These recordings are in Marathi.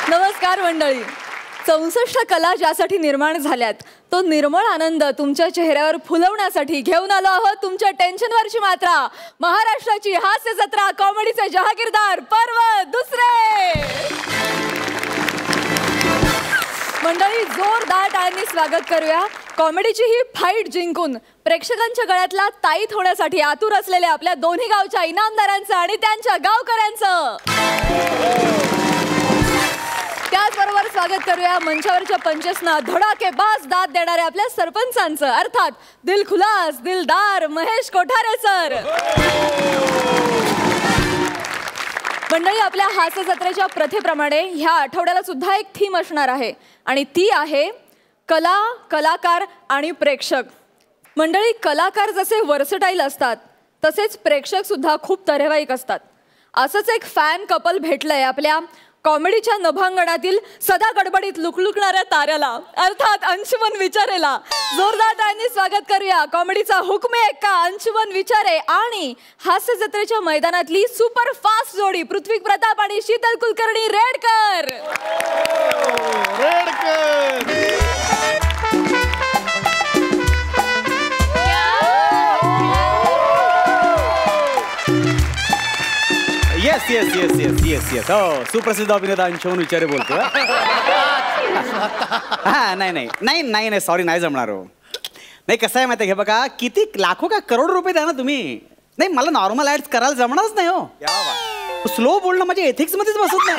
नमस्कार मंडळी. 64 कला ज्यासाठी निर्माण झाल्यात तो निर्मळ आनंद तुमच्या चेहऱ्यावर फुलवण्यासाठी घेऊन आलो आहोत तुमच्या टेन्शनवरची मात्रा. महाराष्ट्राची हास्य जत्रा, कॉमेडीचे जहागीरदार पर्व दुसरे. मंडळी, जोरदार टाळ्यांनी स्वागत करूया कॉमेडीची ही फाईट जिंकून प्रेक्षकांच्या गळ्यातला ताईत होण्यासाठी आतुर असलेल्या आपल्या दोन्ही गावच्या इनामदारांचं आणि त्यांच्या गावकऱ्यांचं. त्याचबरोबर स्वागत करूया मंचावरच्या पंचसना धडाकेबाज दाद देणाऱ्या आपल्या सरपंचांचं, अर्थात दिलखुलास दिलदार महेश कोठारे सर. मंडळी, आपल्या हास्य जत्रेच्या प्रथेप्रमाणे ह्या आठवड्याला सुद्धा एक थीम असणार आहे आणि ती आहे कला, कलाकार आणि प्रेक्षक. मंडळी, कलाकार जसे वर्सटाईल असतात तसेच प्रेक्षक सुद्धा खूप तऱ्हेवाईक असतात. असंच एक फॅन कपल भेटलंय आपल्या कॉमेडीच्या नभांगणातील सदा गडबडीत लुकलुकणाऱ्या ताऱ्याला, अर्थात अंशुमन विचारेला. जोरदार टाळ्यांनी स्वागत करूया कॉमेडीचा हुकमे एक्का अंशुमन विचारे आणि हास्य जत्रेच्या मैदानातली सुपर फास्ट जोडी पृथ्वी प्रताप आणि Sheetal Kulkarni Redkar. Yes yes yes yes yes yes हो, सुप्रसिद्ध अभिनेता अंशुमन विचारे बोलतो. हा नाही नाही नाही नाही नाही सॉरी, नाही जमणार हो. नाही, कसं आहे माहिती आहे, हे बघा किती लाखो का करोड रुपये द्या ना तुम्ही. नाही, मला नॉर्मल ऍड्स करायला जमणारच नाही हो. स्लो बोलणं माझ्या एथिक्स मध्येच बसत नाही.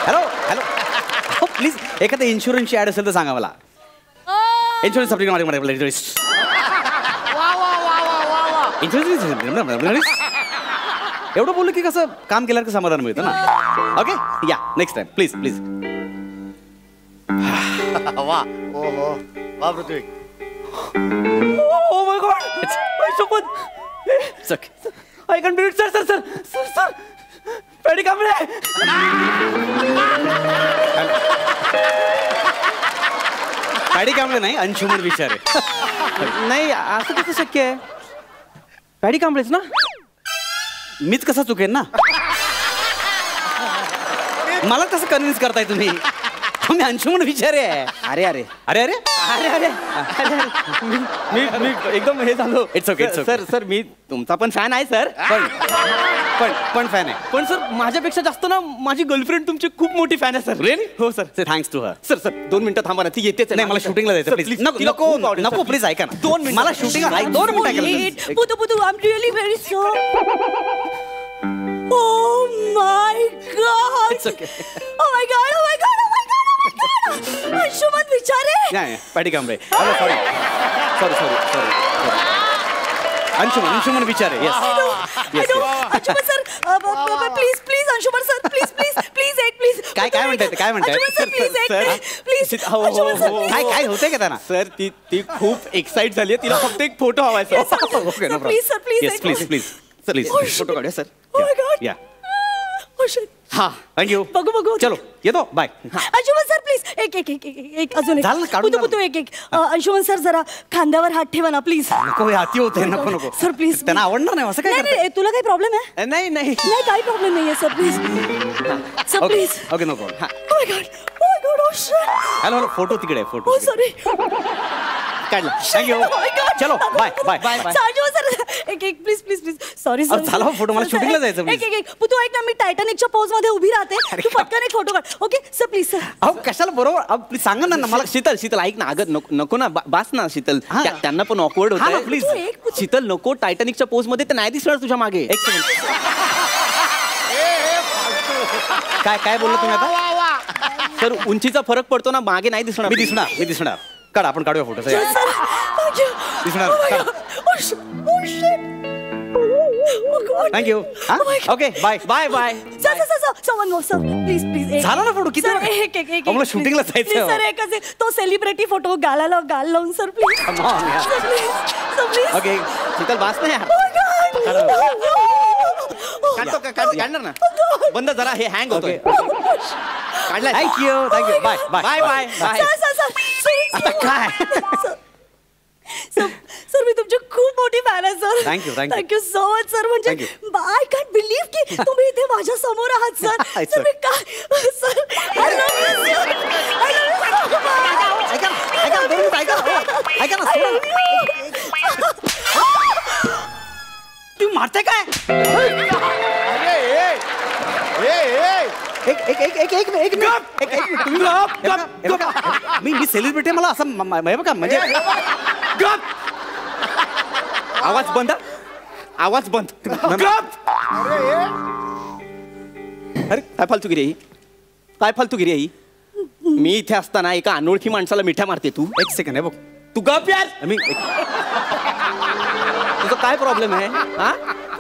हॅलो हॅलो प्लीज, एखाद्या इन्शुरन्सची ऍड असेल तर सांगा मला. इन्शुरन्स इन्शुरन्स एवढं बोललं की कसं काम केल्यावर कसं समाधान मिळतं ना. ओके, या नेक्स्ट टाइम प्लीज प्लीज. वा वा पृथ्वी. ओ माय गॉड, माय शपथ. I can do it sir sir sir sir sir. Paddy Kamble. Paddy Kamble नाही, अंशुमन विचारे. नाही, असं कसं शक्य आहे? पॅडी कांबळेच ना. मीच कसा चुकेन ना. मला कसं कन्व्हिन्स करताय तुम्ही? मी अंशुमन विचारे आहे. अरे अरे अरे अरे अरे अरे मी एकदम हे झालो. इट्स ओके सर सर, मी तुमचा पण फॅन आहे सर. पण फॅन आहे. पण सर, माझ्यापेक्षा जास्त ना माझी गर्लफ्रेंड तुमची खूप मोठी फॅन आहे सर. रिअली? हो sir. Thanks to her. Sir sir 2 मिनिटं थांबा ना, ती येतेच. नाही, मला शूटिंगला जायचं प्लीज. नको नको प्लीज, ऐका ना. 2 मिनिट. मला शूटिंगला 2 मिनिटं. पुतू पुतू, I am really very sorry. Oh my God! It's okay. Oh my God! Oh my God! Oh my God! Oh my God! Anshuman Vichare. नाही, Paddy Kamble. Sorry sorry sorry sorry. Anshuman Vichare. Yes Anshuman sir, please please Anshuman sir, please please please एक प्लीज. काय म्हणताय काय म्हणताय? प्लीज काय होतंय का त्यांना? सर, ती खूप एक्साइट झाली आहे. तिला फक्त एक फोटो हवाय sir. Okay, no problem. Please sir, please yes please please please photo काढूया sir. Oh my God! Yeah. Oh shit! हा, थँक्यू. बघू. चलो येतो, बाय. अंशुमन सर प्लीज एक अजून एक. झालं, काढून पुतू एक अंशुमन सर, जरा खांद्यावर हात ठेवा ना प्लीज. नको, हे अति होते. नको सर प्लीज. त्यांना आवडणार नाही असं काय? नाही, तुला काही प्रॉब्लेम आहे? नाही नाही नाही, काही प्रॉब्लेम नाहीये sir, please sir, please. Okay, no problem. Oh my God! Oh my God! Oh shit! Hello, photo तिकडे, फोटो. Oh sorry. काढला. थँक्यू. Oh my God! चलो, bye bye bye. Anshuman sir, एक please please please. Sorry sir. झाला फोटो, मला शूटिंगला जायचं. एक पुतू ऐक ना, मी टायटॅनिकच्या पोज मध्ये उभी राहते, तू पटकन एक फोटो काढ. Okay sir, please sir. अहो, कशाला बरोबर, प्लीज सांगा ना मला. शीतल ऐक ना. अगं नको ना, बास ना शीतल. त्यांना पण ऑकवर्ड हा ना, होत. प्लीज. शीतल नको, टायटॅनिकच्या पोज मध्ये ते नाही दिसणार तुझ्या मागे. एक सेकंड. काय बोललो तुम्ही आता? सर, उंचीचा फरक पडतो ना, मागे नाही दिसणार. मी दिसणार. काढ, आपण काढूया फोटो. दिसणार. Thank you. Okay, bye bye bye. झाला ना फोटो? किती मला शूटिंगला जायचं. सर एकच तो सेलिब्रिटी फोटो गालाला गाल लावून सर प्लीज. ओके शीतल, बास ना यार. काढणार ना. बंद जरा, हे हँग होतोय. काढला. Thank you bye bye bye bye bye. आता काय? सर मी खूप मोठी फॅन आहे sir. Thank you so much sir. म्हणजे आय कॅन्ट बिलीव्ह की तुम्ही इथे माझ्या समोर आहात सर. It's सर मी काय sir I love you, sir. I love you so much. ऐका ना सोडा. तुम्ही मारते काय? एक मिनिट तुम्ही मी सेलिब्रिटी मला असं बघा म्हणजे आवाज बंद. आवाज बंद. अरे काय फालतूगिरी आहे? काय फालतूगिरी आहे? मी इथे असताना एका अनोळखी माणसाला मिठ्या मारते तू. एक सेकंड आहे बघ. तू गप यार. तुझा काय प्रॉब्लेम आहे? हा,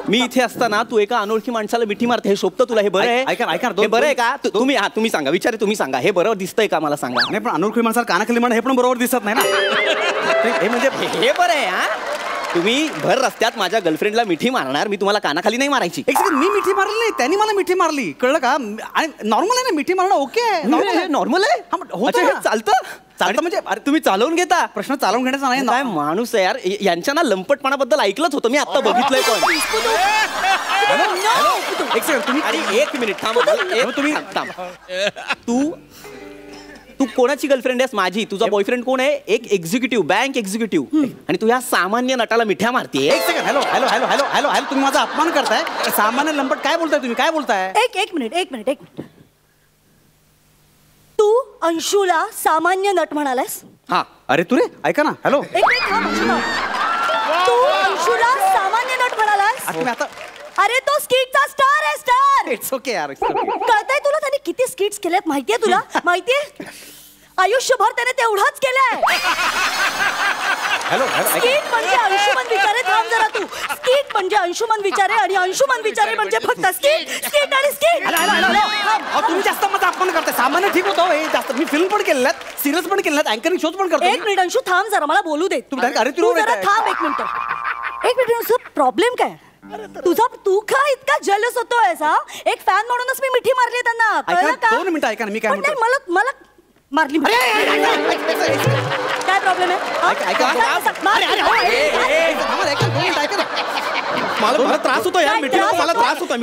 मी इथे असताना तू एका अनोळखी माणसाला मिठी मारते, हे शोभतं तुला? हे बरं आहे? ऐका हे बरं आहे का? तुम्ही सांगा, तुम्ही सांगा, हे बरोबर दिसतंय का? मला सांगा. नाही पण अनोळखी माणसाला कानाखाली म्हणणं हे पण बरोबर दिसत नाही ना. हे म्हणजे हे बरं आहे. हा, तुम्ही भर रस्त्यात माझ्या गर्लफ्रेंडला मिठी मारणार, मी तुम्हाला कानाखाली नाही मारायची. एक सेकंड, मी मिठी मारली नाही, त्यांनी मला मिठी मारली, कळलं का? आणि नॉर्मल आहे ना मिठी मारणं, ओके आहे. नॉर्मल आहे. होतं ना. चालतं म्हणजे अरे तुम्ही चालवून घेता. प्रश्न चालवून घेण्याचा नाही. काय माणूस आहे यार. यांच्या ना लंपटपणाबद्दल ऐकलंच होतं मी, आता बघितलंय पण. एक सेकंड तुम्ही अरे एक मिनिट थांब. तुम्ही तू कोणाची गर्लफ्रेंड आहेस? माझी. तुझा बॉयफ्रेंड कोण आहे? एक एक्झिक्युटिव्ह, बँक एक्झिक्युटिव्ह. आणि तू या सामान्य नटाला मिठ्या मारतीये. एक second. Hello hello hello hello hello hello तुम्ही माझा अपमान करताय. सामान्य लंपट काय बोलताय तुम्ही? काय बोलताय? एक मिनिट. तू अंशूला सामान्य नट म्हणालास? हा. अरे तू रे ऐका ना. हॅलो एक मिनिट थांब अंशुला. तू अंशूला सामान्य नट म्हणालास? तुम्ही आता अरे तो स्किटचा स्टार आहे, स्टार. इट्स ओके यार. कळतंय तुला त्याने किती स्किट्स केल्यात माहितीये तुला? माहितीये? आयुष्यभर त्याने तेवढाच केलंय. हॅलो स्किट म्हणजे अंशुमन विचारे. थांब जरा तू. स्किट म्हणजे अंशुमन विचारे आणि अंशुमन विचारे म्हणजे फक्त स्किट आणि स्किट. तुम्ही जास्त माझा अपमान करताय. सामान्य ठीक होतो हे जास्त. मी फिल्म पण केलेल्या, सिरियल्स पण केलेल्या, अँकरिंग शोज पण करतो. एक मिनिट अंशू थांब जरा, मला बोलू दे. तुम्ही अरे तू जरा थांब एक मिनिट. तुझा प्रॉब्लेम काय? तू का इतका जलस होतोयस? हा, एक फॅन म्हणूनच मी मिठी मारली त्यांना, कळलं का? 2 मिनिटं ऐका ना, मी काय पण नाही, मला मारली. काय प्रॉब्लेम आहे? मला त्रास होतो यार. मिठी मला त्रास होतो.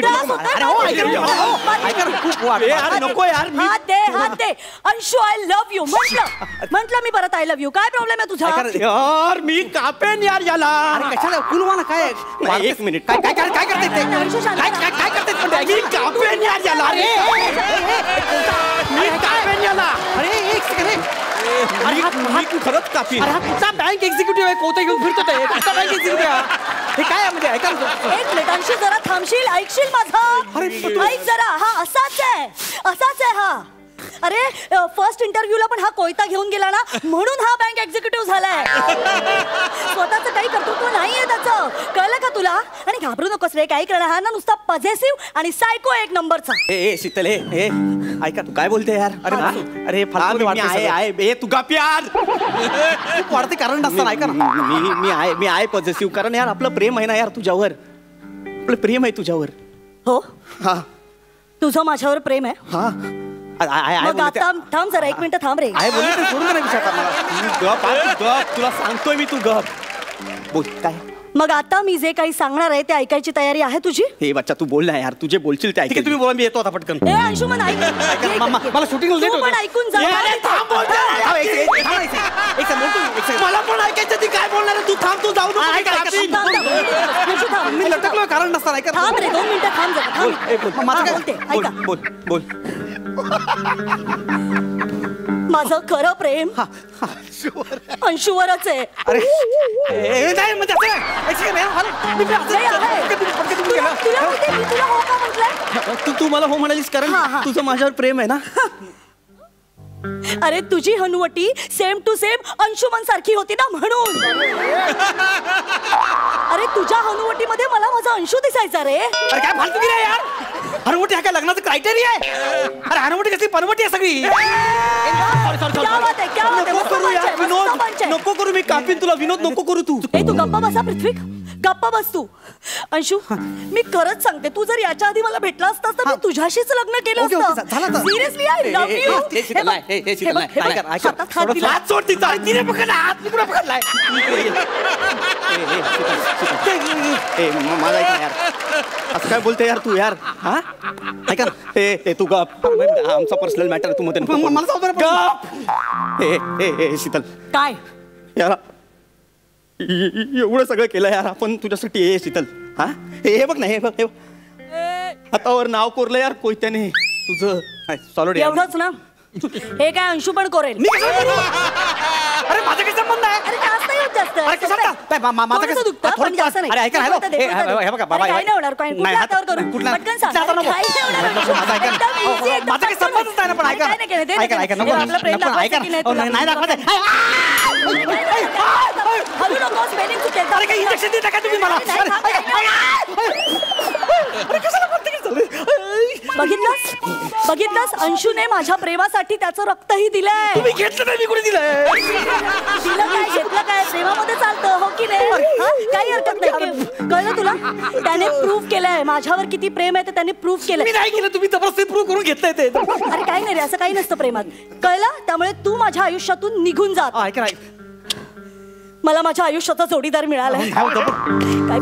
नको यार. हात दे अंशू. आय लव्ह यू म्हटलं मी परत. I love you. काय प्रॉब्लेम आहे तुझा? यार मी कापेन यार याला. कशाला कुलवाना काय? एक मिनिट. काय करते काय करते मी कापेन यार याला. मी कापेन याला. अरे एक सेकंड. तू खरंच कापी. अरे हा कुठचा बँक एक्झिक्युटिव्ह आहे? कोणता घेऊन फिरतो ते? कुठचा बँक एक्झिक्युटिव्ह आहे? हे काय आहे म्हणजे? ऐका ना. एक मिनिट अंशू जरा थांबशील? ऐकशील माझं? ऐक जरा. हा असाच आहे हा. अरे फर्स्ट इंटरव्ह्यूला पण हा कोयता घेऊन गेला ना, म्हणून हा बँक एक्झिक्युटिव्ह झालाय. स्वतःच काही कर्तृत्व नाहीये त्याचं, कळलं का तुला? आणि घाबरू नकोस रे, काही करणार. हा ना नुसता पॉझेसिव्ह आणि सायको एक नंबरचा. ए शीतल हे ऐका, तू काय बोलते यार? अरे अरे तू गप यार. खूप वाढते कारण नसताना. ऐका ना, मी आहे पॉझेसिव्ह. कारण यार आपलं प्रेम आहे ना यार तुझ्यावर. आपलं प्रेम आहे तुझ्यावर. हो, हा. तुझं माझ्यावर प्रेम आहे? हा. मग आता थांब जरा, एक मिनिट थांब रे. सोडून नाही विचारता मला. गप तुला सांगतोय मी. तू गप बोल. काय मग आता मी जे काही सांगणार आहे ते ऐकायची तयारी आहे तुझी? हे बच्चा तू बोल ना यार. तुझे बोलशील ते ऐक. तुम्ही बोला, मी येतो आता पटकन. ए अंशुमन ऐक. मला शूटिंग लेट तू पण ऐकून जा. मला पण ऐकायचं. ती काय बोलणार आहे? तू थांब. तू जाऊ नको. मी लटकलो कारण नसताना. ऐका थांब रे, 2 मिनिटं थांब जरा. माझं काय बोलते ऐका. बोल. माझं खरं प्रेम अंशूवरच आहे. अरे नाही म्हणजे तुला माहितीये मी तुला हो का म्हटलंय? तू मला हो म्हणालीस कारण तुझं माझ्यावर प्रेम आहे ना. अरे तुझी हनुवटी सेम टू सेम अंशुमन सारखी होती ना, म्हणून. अरे तुझ्या हनुवटीमध्ये मला माझा अंशू दिसायचा रे. अरे काय फालतू की रे यार. हनुवटी हा काय लग्नाचं क्रायटेरिया आहे? अरे हनुवटी कसली पनवटी आहे सगळी. नको करू यार विनोद. नको करू. मी कापीन तुला विनोद. नको करू तू. तू गप्पा बसा पृथ्वी. गप्प बस तू. अंशू मी खरंच सांगते, तू जर याच्या आधी मला भेटला असतास तर मी तुझ्याशीच लग्न केलं ओके, ओके, असतं. झालं तर. Seriously I love you. हे शीतल आहे, हे शीतल आहे. हातात हात दिला. हात सोड तिचा. तिने पकडला हात, मी कुठे पकडलाय? मला ऐक ना यार, असं काय बोलते यार तू यार? हा ऐका ना, हे तू गप, आमचा पर्सनल मॅटर तू मध्ये नको. मला जाऊ दे रे. गप. हे शीतल काय यार, एवढं सगळं केलं यार आपण तुझ्यासाठी. हे शीतल, हा हे बघ ना, हे बघ, हातावर नाव कोरलं यार कोयत्याने तुझं. सॉलिड एवढंच ना? हे काय अंशू पण करेल. मी कसं करू? अरे माझा काय संबंध आहे? अरे जास्त नाही होत जास्त. अरे कसं काय? काय माझं थोडंसं काय? दुखतं, पण जास्त नाही. अरे ऐका, हॅलो. कोणतं दे, कोणतं दे. हे बघा बाबा, अरे काही नाही होणार, काही नाही, कुठल्या हात- हातावर करू? कुठला- पटकन सांग. कुठल्या हातावर नको. काही नाही होणार, अंशू. माझं ऐका ना. एकदम easy, एकदम माझं काही पटकन. संबंधच नाही ना, पण ऐका. काही नाही केलं, ते ऐका, ऐका, नको. हे आपलं प्रेम नको, दाखवायचं ऐका की ना. तुला? नाही दाखवत आहे. हलू नको, स्पेलिंग चुकेल. अरे काही इंजेक्शन देता का तुम्ही मला? नाही, नाही, अरे, नाही, बघितलंस अंशूने माझ्या प्रेमासाठी त्याचं रक्तही दिलंय. तुम्ही घेतलं नाही, मी कुठे दिलंय? दिलं काय, घेतलं काय, प्रेमामध्ये चालतं हो की नाही? हा? काही हरकत नाही. कळलं तुला? त्याने प्रूव्ह केलंय माझ्यावर किती प्रेम आहे ते त्याने प्रूव्ह मी केलंय. नाही केलं, तुम्ही जबरदस्ती प्रूव्ह करून घेतलंय ते. अरे काही नाही रे, असं काही नसतं प्रेमात. कळलं? त्यामुळे तू माझ्या आयुष्यातून निघून जा. ऐका ना. मला माझ्या आयुष्याचा जोडीदार मिळालाय. काय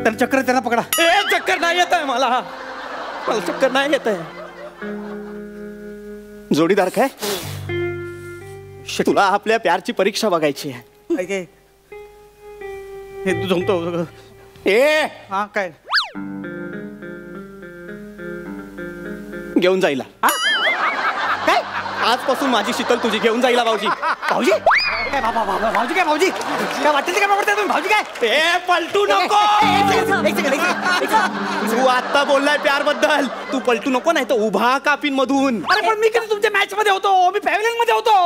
तर चक्र त्यांना पकडा. चक्कर नाही येत आहे मला चक्कर नाही येत आहे. जोडीदार काय? तुला आपल्या प्यारची परीक्षा बघायची आहे. ऐके, हे तू जमतो. हा काय घेऊन जाईला. काय आजपासून माझी शीतल तुझी घेऊन जाईला भाऊजी. भाऊजी काय भाऊजी काय भाऊजी काय वाटेल ते काय पकडताय तुम्ही? भाऊजी काय? ए पलटू नको. एक सेकंड. तू आता बोललाय प्यार बद्दल, तू पलटू नको नाही तर उभा कापीन मधून. अरे पण मी कधी तुमच्या मॅच मध्ये होतो? मी पॅव्हलियन मध्ये होतो.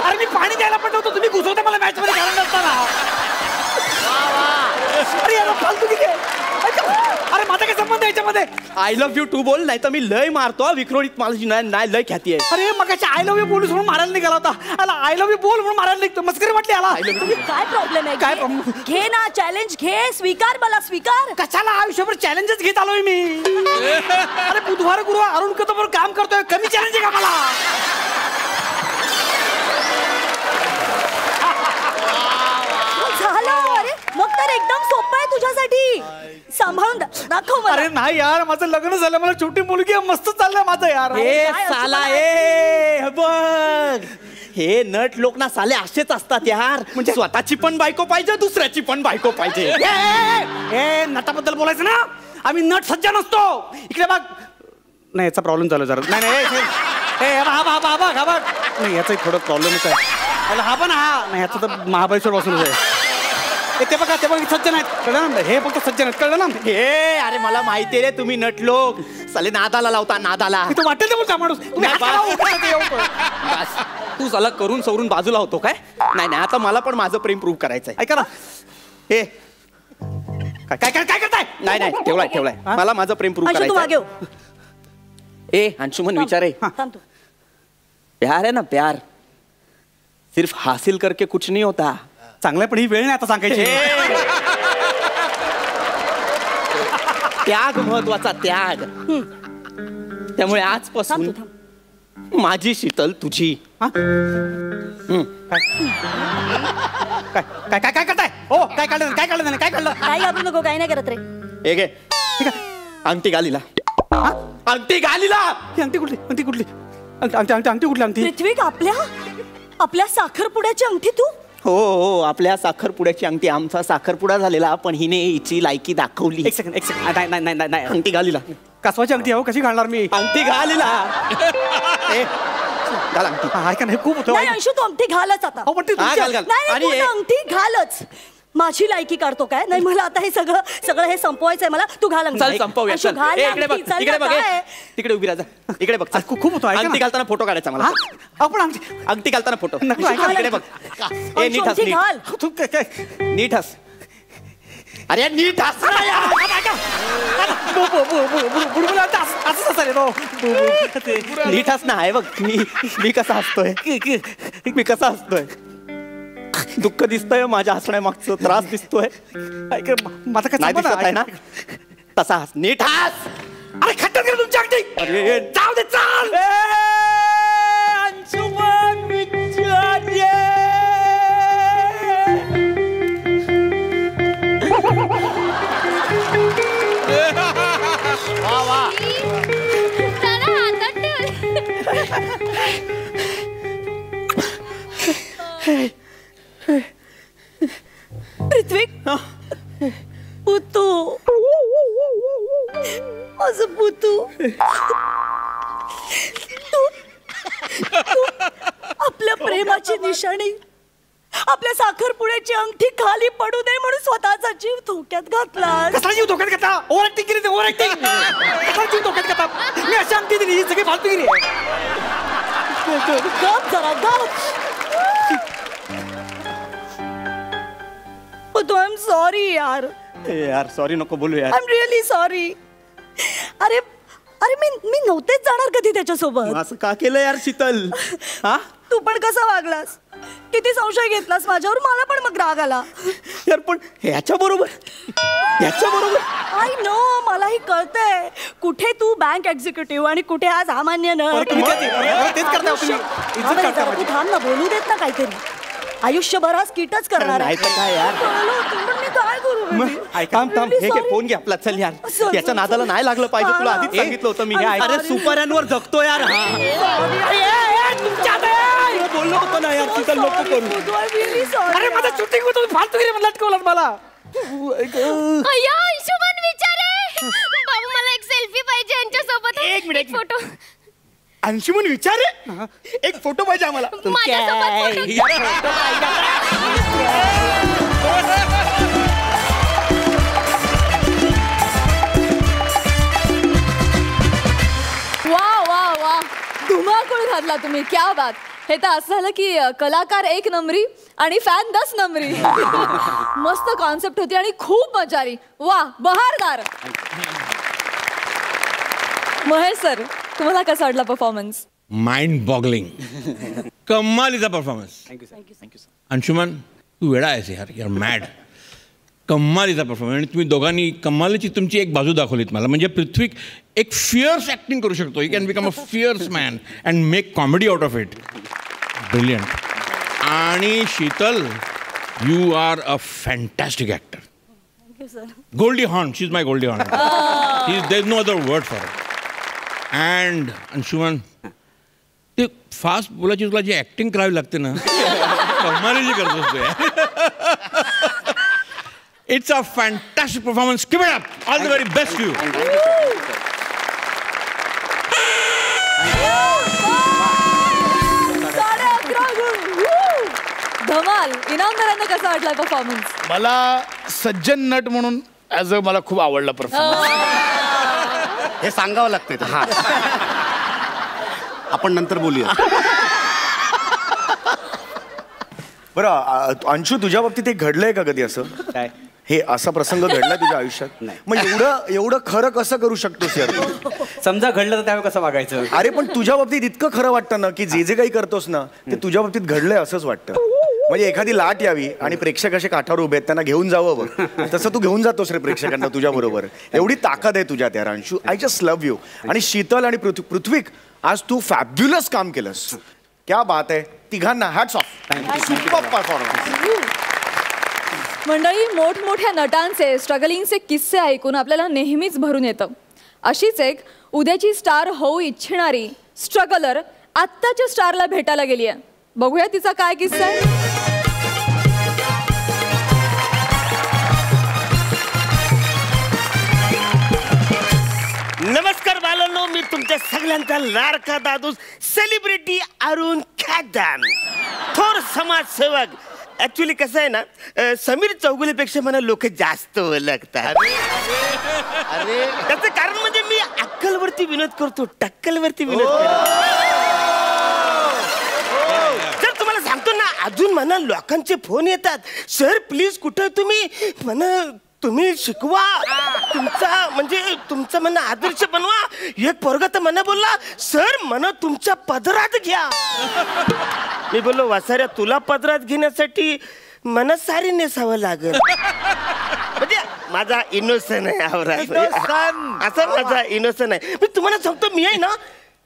अरे मी पाणी द्यायला पण होतो, तुम्ही घुसवता मला मॅच मध्ये घालून असताना. अरे यार फालतू की काय? अरे माझा काय संबंध आहे याच्यामध्ये? आय लव्ह यू टू बोल, नाही तर मी लय मारतो. विक्रोडीत मला नाही लय ख्याती आहे. अरे मग आय लव्ह यू बोलूस म्हणून मारायला निघाला होता. आला आय लव्ह यू बोल म्हणून मारायला निघतो. मस्करी वाटली आला. काय प्रॉब्लेम आहे? काय घे- problem? घे ना, चॅलेंज घे, स्वीकार मला, स्वीकार. कशाला आयुष्यभर चॅलेंजेस घेत आलोय मी? अरे बुधवार गुरुवार अरुण कदमवर काम करतोय, कमी चॅलेंज आहे का मला? झालं. अरे मग तर एकदम सोपं आहे तुझ्यासाठी. सांभाळून दाखव मला. अरे नाही यार, माझं लग्न झालं, मला छोटी मुलगी आहे, मस्त चाललंय माझं यार. ए काय असं साला मला- ए बघ, हे नट लोक ना साले असेच असतात यार. म्हणजे स्वतःची पण बायको पाहिजे, दुसऱ्याची पण बायको पाहिजे. ए नटाबद्दल बोलायचं ना, आम्ही नट सज्जा नसतो. इकडे बघ. नाही याचा प्रॉब्लेम झाला जरा. नाही नाही याचा थोडं प्रॉब्लेमच आहे. हा पण हा नाही, याचा तर महाबळेश्वर पासूनच आहे. ते बघा, ते बघा, सज्जन आहेत, कळलं ना? हे फक्त सज्जन आहेत, कळलं ना? हे अरे मला माहिती रे, तुम्ही नट लोक साले नादाला लावता नादाला. इथं वाटेल ते बोलता माणूस. तुम्ही नाही, हात लावा, बस. उभा राहते, येऊ. बस, तू साला करून सवरून बाजूला होतो काय? नाही नाही, आता मला पण माझं प्रेम प्रूव्ह करायचंय. ऐका ना. हे काय काय काय काय करताय? नाही नाही, ठेवलाय मला माझं प्रेम प्रूव्ह अंशू तू मागे करायचं. हो. ए अंशुमन विचारे, थांब तू. प्यार है ना प्यार, सिर्फ हासिल करके कुछ नहीं होता. चांगलं आहे, पण ही वेळ नाही आता सांगायची. त्याग महत्वाचा, त्याग. त्यामुळे थांब आजपासून तू, थांब. माझी शीतल तुझी. हा? काय काय काय काय करताय? हो काय काढलं काय काढलं काय काढलं? काही घाबरू नको, काही नाही करत रे. हे घे अंगठी घालीला. हा? अंगठी घालीला. ही अंगठी कुठली? अंगठी कुठली? अंगठी कुठली अंगठी? पृथ्वी, आपल्या साखरपुड्याची अंगठी तू? हो हो, आपल्या साखरपुड्याची अंगठी. आमचा साखरपुडा झालेला, पण हिने हिची लायकी दाखवली. एक सेकंड नाही नाही नाही नाही नाही. अंगठी घालीला. कासवाची अंगठी आहे, कशी घालणार मी? अंगठी घालीला. ए, घाल अंगठी. हा, ऐका नाही, खूप होतं. नाही अंशू, तू अंगठी घालच आता. हो, पण ती हा, तुमची- घाल. नाही आणि तू हे- ना अंगठी घालच. माझी लायकी काढतो काय? नाही, मला आता हे सगळं हे संपवायचंय मला. तू घाल अंगठी. चल संपवूया. अंशू, चल घाल ए, इकडे बघ, अंगठी, चल इकडे ना, बघ. काय? ए, तिकडे उभी राहा. इकडे बघ. चल. खूप होतो, ऐका ना. अंगठी घालताना फोटो काढायचा मला. हा? आपण अंगठी अंगठी घालताना फोटो. नको, ऐका. इकडे बघ. ए अंशू, नीट हस, अंगठी नीट. घाल. तू काय काय नीट हस. अरे नीट हस ना यार. बुडबुड असंच असेल तो. नीट हस ना. आहे बघ मी कसा हसतोय. मी कसा हसतोय. दुःख दिसतंय माझ्या हसण्यामागचं, त्रास दिसतोय. माझा काय नाही दिसत आहे ना? तसा हस, नीट हस. अरे खट्टत गेलं तुमच्या अगदी. अरे जाऊ दे, चाल. अंशुमन विचारे. वा वा. पृथ्वी पुतू, माझं पुतू, तू आपल्या प्रेमाची निशाणी, आपल्या साखरपुड्याची अंगठी खाली पडू नये म्हणून स्वतःचा जीव धोक्यात घातला. कसा जीव धोक्यात घेता? ओव्हर ऍक्टिंग केली, ओव्हर ऍक्टिंग. कसा जीव धोक्यात घेता? मी अशी अंगठी दिली, ही सगळी फालतूगिरी आहे. गप जरा गप. आय एम सॉरी यार. यार सॉरी नको बोलू यार. I am really sorry. अरे अरे मी नव्हतेच जाणार कधी त्याच्यासोबत. असं का केलं यार शीतल? हा तू पण कसा वागलास, किती संशय घेतलास माझ्यावर. मला पण मग राग आला यार. पण ह्याच्या बरोबर आय नो, मलाही कळतंय कुठे तू बँक एक्झिक्युटिव्ह आणि कुठे आज सामान्य तेच करता तुम्ही. इज्जत करता माझी. थांब ना, बोलू देत ना काहीतरी. आयुष्यभर आज कीटच करणार आहे. नाही तर काय यार. मी काय करू baby? थांब थांब, हे घे Really फोन घे आपला. चल यार, sorry. याच्या नादाला नाही लागलं पाहिजे. तुला आधीच सांगितलं होतं मी. I'm अरे sorry. सुपाऱ्यांवर जगतो यार. बोललो होतो ना यार, शीतल नको करू. Really sorry. अरे माझं शूटिंग होतं, तुम्ही फालतूगिरी मध्ये लटकवलात मला. अय्या अंशुमन विचारे. बाबू मला एक सेल्फी पाहिजे यांच्यासोबत. एक मिनिट. फोटो. अंशुमन विचारे, एक फोटो पाहिजे आम्हाला. माझ्यासोबत वा वा वा, धुमाकूळ घातला तुम्ही. क्या बात. हे तर असं झालं की कलाकार 1 नंबरी आणि फॅन 10 नंबरी. मस्त कॉन्सेप्ट होती आणि खूप मजा आली. वा, बहारदार. महेश सर, तुम्हाला कसा वाटला परफॉर्मन्स? Mind boggling. कमालीचा परफॉर्मन्स. थँक्यू. अंशुमन तू वेडा आहेस यार, यार मॅड. कमालीचा परफॉर्मन्स. आणि तुम्ही दोघांनी कमालीची तुमची एक बाजू दाखवलीत मला. म्हणजे पृथ्वी एक फिअर्स ॲक्टिंग करू शकतो. You can become a fierce man and make comedy out of it. Brilliant. आणि Sheetal, you are a fantastic actor. Goldie Hawn, she is my Goldie Hawn. There is no other word for it. And Anshuman, ते फास्ट बोलायची तुला जी ॲक्टिंग करावी लागते ना, कमालीची करतोस ते. It's a fantastic performance. Keep it up. All the very best to you. धमाल. इनामदारांना कसा वाटला परफॉर्मन्स? मला सज्जन नट म्हणून ॲज अ मला खूप आवडला परफॉर्मन्स. हे सांगावं लागतं. हा, आपण नंतर बोलूया. बरं अंशू, तुझ्या बाबतीत हे घडलंय का कधी असं? काय? हे असा प्रसंग घडलाय तुझ्या आयुष्यात? नाही. मग एवढं खरं कसं करू शकतोस यार तू? समजा घडलं तर त्यावेळी कसं वागायचं? अरे पण तुझ्या बाबतीत इतकं खरं वाटतं ना की जे काही करतोस ना ते तुझ्या बाबतीत घडलंय असंच वाटतं. म्हणजे एखादी लाट यावी आणि प्रेक्षक असे काठावर उभे आहेत, त्यांना घेऊन जावं बघ, तसं तू घेऊन जातोस रे प्रेक्षकांना तुझ्या बरोबर. एवढी ताकद आहे तुझ्यात यार Anshu. I just love you. आणि शीतल आणि पृथ्वीक, आज तू फॅब्युलस काम केलंस. क्या बात आहे. तिघांना हॅट्स ऑफ. Super performance. मंडळी, मोठमोठ्या नटांचे स्ट्रगलिंगचे किस्से ऐकून आपल्याला नेहमीच भरून येतं. अशीच एक उद्याची स्टार होऊ इच्छिणारी स्ट्रगलर आत्ताच्या स्टारला भेटायला गेली आहे. बघूया तिचा काय किस्सा आहे. नमस्कार बालांनो, मी तुमच्या सगळ्यांचा लाडका दादूस सेलिब्रिटी अरुण खादान, थोर समाजसेवक. ऍक्च्युली कसं आहे ना, समीर चौगुलेपेक्षा मला लोक जास्त ओळखतात. अरे त्याचं कारण म्हणजे मी अक्कलवरती विनोद करतो, टक्कलवरती विनोद करतो. जर तुम्हाला सांगतो ना, अजून म्हणा लोकांचे फोन येतात, सर प्लीज कुठं तुम्ही, म्हणा तुम्ही शिकवा, तुमचा म्हणजे तुमचं म्हणणं आदर्श बनवा. एक पोरगा तर मला बोलला, सर मला तुमच्या पदरात घ्या. मी बोललो, वासाऱ्या तुला पदरात घेण्यासाठी मला सारी नेसावं लागेल. म्हणजे माझा इनोसन आहे असं माझा इनोसन आहे. मी तुम्हाला सांगतो, मी आहे ना,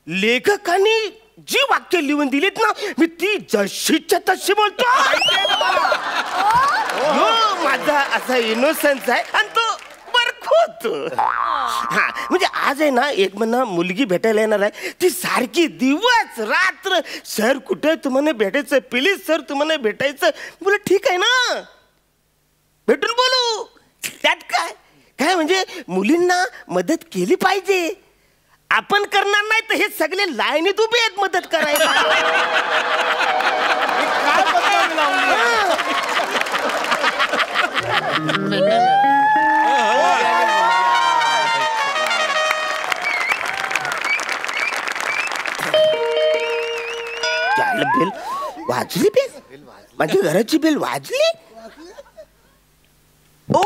लेखकांनी जी वाक्य लिहून दिलीत ना, मी ती जशीच्या तशी बोलतो. माझा असा इनोसन्स आहे आणि तो बरखोत. हा म्हणजे आज आहे ना, एक म्हणा मुलगी भेटायला येणार आहे, ती सारखी दिवस रात्र, सर कुठे तुम्हाला भेटायचं, प्लीज सर तुम्हाला भेटायचं. बोला ठीक आहे ना, भेटून बोलू, त्यात काय काय म्हणजे मुलींना मदत केली पाहिजे. आपण करणार नाही तर हे सगळे लाईनीत उभे आहेत मदत करायला. बेल वाजली, बेल माझ्या घराची बेल वाजली. Oh